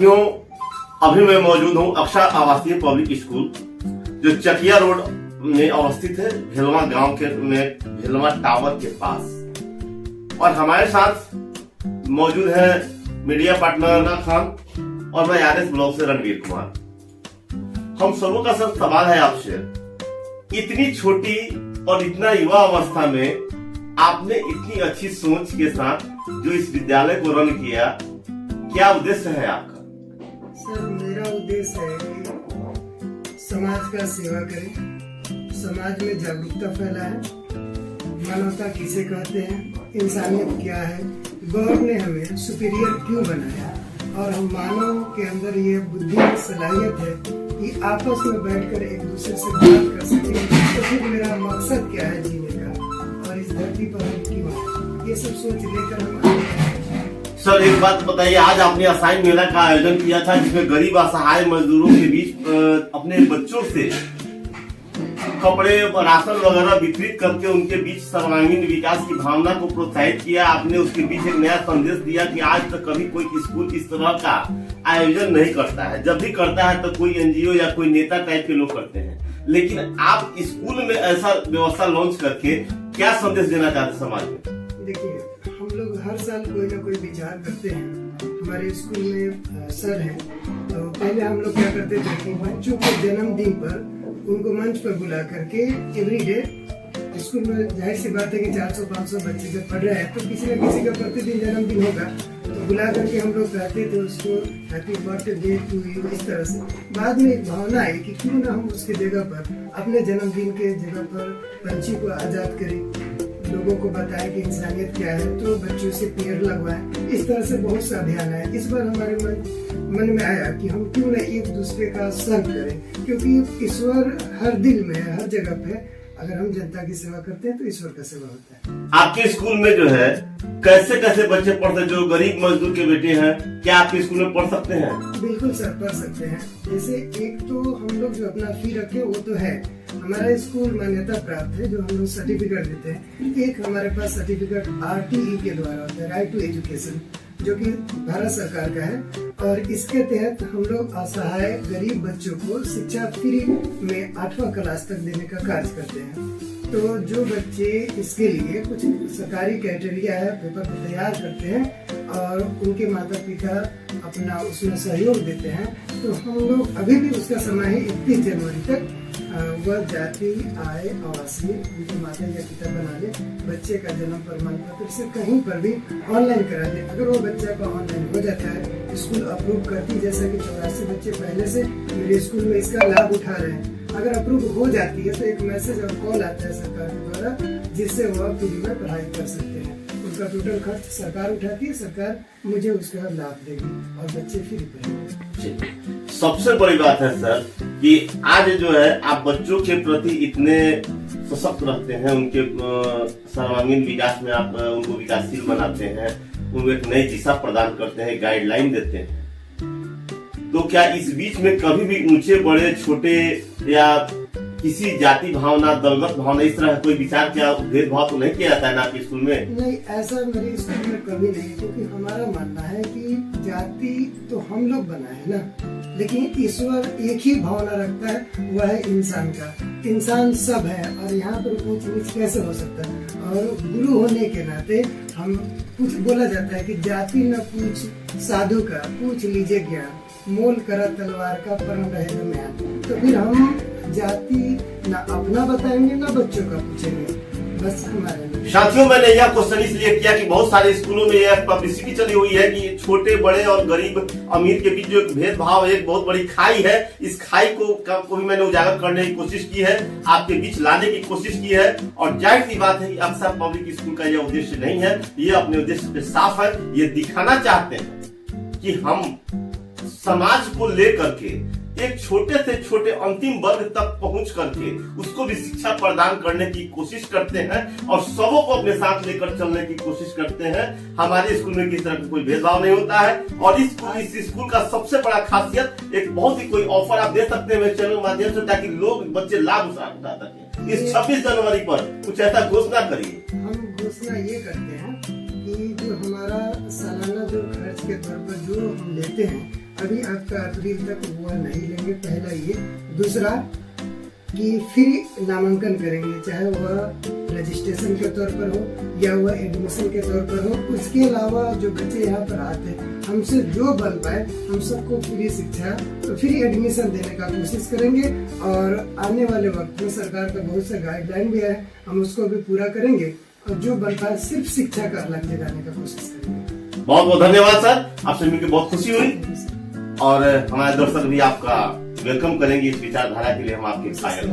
क्यों अभी मैं मौजूद हूँ अक्षर आवासीय पब्लिक स्कूल जो चकिया रोड में अवस्थित है, भेलवा गांव के में भेलवा टावर के पास। और हमारे साथ मौजूद है मीडिया पार्टनर खान और मैं आरएस ब्लॉक से रणवीर कुमार। हम सबों का सब सवाल है आपसे, इतनी छोटी और इतना युवा अवस्था में आपने इतनी अच्छी सोच के साथ जो इस विद्यालय को रन किया, क्या उद्देश्य है आपका? सर, मेरा उद्देश्य है कि समाज का सेवा करें, समाज में जागरूकता फैलाएं, मानवता किसे कहते हैं, इंसानियत क्या है, गॉड ने हमें सुपीरियर क्यों बनाया और हम मानव के अंदर ये बुद्धि सलाहियत है कि आपस में बैठकर एक दूसरे से बात कर सकें। तो फिर मेरा मकसद क्या है जीने का और इस धरती पर हम क्यों आए, ये सब सोच लेकर हम आए हैं। सर, एक बात बताइए, आज आपने असाइन मेला का आयोजन किया था जिसमें गरीब असहाय मजदूरों के बीच अपने बच्चों से कपड़े राशन वगैरह वितरित करके उनके बीच सर्वांगीण विकास की भावना को प्रोत्साहित किया। आपने उसके बीच एक नया संदेश दिया कि आज तक कभी कोई स्कूल इस तरह का आयोजन नहीं करता है, जब भी करता है तो कोई एनजीओ या कोई नेता टाइप के लोग करते हैं, लेकिन आप स्कूल में ऐसा व्यवस्था लॉन्च करके क्या संदेश देना चाहते समाज में? देखिए, हम लोग हर साल कोई ना कोई विचार करते हैं। हमारे स्कूल में सर हैं, तो पहले हम लोग क्या करते थे कि बच्चों के जन्मदिन पर उनको मंच पर बुला करके एवरी डे, स्कूल में जाहिर सी बात है कि 400-500 बच्चे जब पढ़ रहे हैं तो किसी न किसी का प्रतिदिन जन्मदिन होगा, तो बुला करके हम लोग कहते थे उसको हैप्पी बर्थडे टू यू। इस तरह से बाद में एक भावना आई कि क्यों ना हम उसकी जगह पर अपने जन्मदिन के जगह पर पंछी को आजाद करें, लोगों को बताएं कि इंसानियत क्या है, तो बच्चों से पेड़ लगवाएं। इस तरह से बहुत सा अभियान है। इस बार हमारे मन में आया कि हम क्यों न एक दूसरे का संग करें, क्योंकि ईश्वर हर दिल में है, हर जगह पे। अगर हम जनता की सेवा करते हैं तो ईश्वर का सेवा होता है। आपके स्कूल में जो है कैसे कैसे बच्चे पढ़ते हैं? जो गरीब मजदूर के बेटे हैं, क्या आपके स्कूल में पढ़ सकते हैं? बिल्कुल सर, पढ़ सकते हैं। जैसे एक तो हम लोग जो अपना फी रखे वो तो है, हमारा स्कूल मान्यता प्राप्त है जो हम लोग सर्टिफिकेट देते हैं। एक हमारे पास सर्टिफिकेट RTE के द्वारा होता है, राइट टू एजुकेशन, जो कि भारत सरकार का है, और इसके तहत हम लोग असहाय गरीब बच्चों को शिक्षा फ्री में 8वां क्लास तक देने का कार्य करते हैं। तो जो बच्चे इसके लिए कुछ सरकारी क्राइटेरिया है, पेपर को तैयार करते हैं और उनके माता पिता अपना उसमें सहयोग देते हैं, तो हम लोग अभी भी उसका समय है 31 जनवरी तक वह जाति आय आवासीय उनके माता या पिता बना ले, बच्चे का जन्म प्रमाण पत्र से कहीं पर भी ऑनलाइन करा दे। अगर वो बच्चा का ऑनलाइन हो जाता है, स्कूल अप्रूव करती, जैसा कि 84 बच्चे पहले से मेरे स्कूल में इसका लाभ उठा रहे हैं। अगर अप्रूव हो जाती है तो एक मैसेज और कॉल आता है सरकार के द्वारा, जिससे वह फ्री में पढ़ाई कर सकते हैं। उनका टोटल खर्च सरकार उठाती है, सरकार मुझे उसका लाभ देगी और बच्चे फ्री पढ़ेंगे। सबसे बड़ी बात है सर कि आज जो है आप बच्चों के प्रति इतने सशक्त रहते हैं, उनके सर्वांगीण विकास में आप उनको विकासशील बनाते हैं, उनको एक नई दिशा प्रदान करते हैं, गाइडलाइन देते हैं। तो क्या इस बीच में कभी भी ऊंचे बड़े छोटे या किसी जाति भावना, दलगत भावना, इस तरह कोई विचार, क्या भेदभाव तो नहीं किया जाता है ना आपके स्कूल में? नहीं, ऐसा मेरे स्कूल में कभी नहीं, क्योंकि हमारा मानना है कि जाति तो हम लोग बनाए ना, लेकिन ईश्वर एक ही भावना रखता है, वह है इंसान का। इंसान सब है और यहाँ पर ऊंच नीच कैसे हो सकता है? और गुरु होने के नाते हम कुछ बोला जाता है कि जाति न पूछ साधु का, पूछ लीजिए ज्ञान, मोल करा तलवार का, परम रहे म्यान। तो फिर हम जाति ना अपना बताएंगे ना बच्चों का पूछेंगे, बस हमारे। साथियों, मैंने यह क्वेश्चन इसलिए किया कि बहुत सारे स्कूलों में यह पब्लिसिटी चली हुई है कि छोटे बड़े और गरीब अमीर के बीच जो भेदभाव है, एक बहुत बड़ी खाई है। इस खाई को भी मैंने उजागर करने की कोशिश की है, आपके बीच लाने की कोशिश की है। और जाहिर सी बात है कि अक्सर पब्लिक स्कूल का यह उद्देश्य नहीं है, ये अपने उद्देश्य पे साफ है। ये दिखाना चाहते हैं कि हम समाज को लेकर के एक छोटे से छोटे अंतिम वर्ग तक पहुंच करके उसको भी शिक्षा प्रदान करने की कोशिश करते हैं और सबों को अपने साथ लेकर चलने की कोशिश करते हैं। हमारे स्कूल में किसी तरह का कोई भेदभाव नहीं होता है। और इस स्कूल का सबसे बड़ा खासियत, एक बहुत ही कोई ऑफर आप दे सकते हैं मेरे चैनल के माध्यम से, ताकि लोग बच्चे लाभ उठा सकें। इस 26 जनवरी पर कुछ ऐसा घोषणा करिए। हम घोषणा ये करते हैं कि जो हमारा सालाना जो खर्च के तौर पर जो हम लेते हैं अभी आपका अप्रैल तक वो नहीं लेंगे, पहला ये। दूसरा कि फ्री नामांकन करेंगे, चाहे वह रजिस्ट्रेशन के तौर पर हो या वह एडमिशन के तौर पर हो। उसके अलावा जो बच्चे यहाँ पर आते हैं, हमसे जो बन पाए हम सबको फ्री शिक्षा तो फ्री एडमिशन देने का कोशिश करेंगे। और आने वाले वक्त में सरकार का बहुत सा गाइडलाइन भी है, हम उसको भी पूरा करेंगे और जो बन पाए सिर्फ शिक्षा का अलग जगाने का कोशिश करेंगे। बहुत बहुत धन्यवाद सर, आपसे मिलकर बहुत खुशी हुई और हमारे दर्शक भी आपका वेलकम करेंगे। इस विचारधारा के लिए हम आपके कायल हैं।